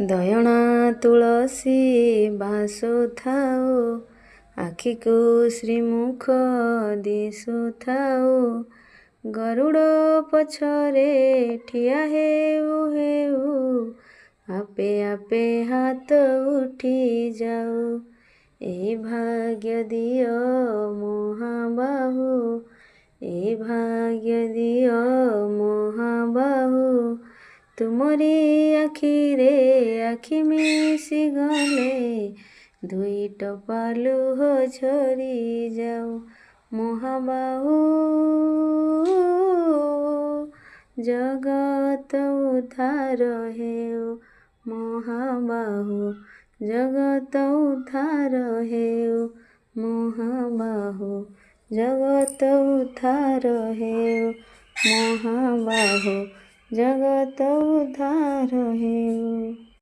ଦୟଣା ତୁଳସୀ ବାସୁଥାଉ, ଆଖିକୁ ଶ୍ରୀମୁଖ ଦିଶୁଥାଉ। ଗରୁଡ଼ ପଛରେ ଠିଆ ହେଉ ହେଉ, ଆପେ ଆପେ ହାତ ଉଠି ଯାଉ। ଏଇ ଭାଗ୍ୟ ଦିଅ ମହାବାହୁ, ଏଇ ଭାଗ୍ୟ ଦିଅ ମହାବାହୁ। ତୁମରି ଆଖିରେ ଆଖି ମିଶିଗଲେ, ଦୁଇ ଟପା ଲୁହ ଝରି ଯାଉ। ମହାବାହୁ ଜଗତ ଉଦ୍ଧାର ହେଉ, ମହାବାହୁ ଜଗତ ଉଦ୍ଧାର ହେଉ। ମହାବାହୁ ଜଗତ ଉଦ୍ଧାର ହେଉ, ମହାବାହୁ ଜଗତ ଉଦ୍ଧାର ହେଉ।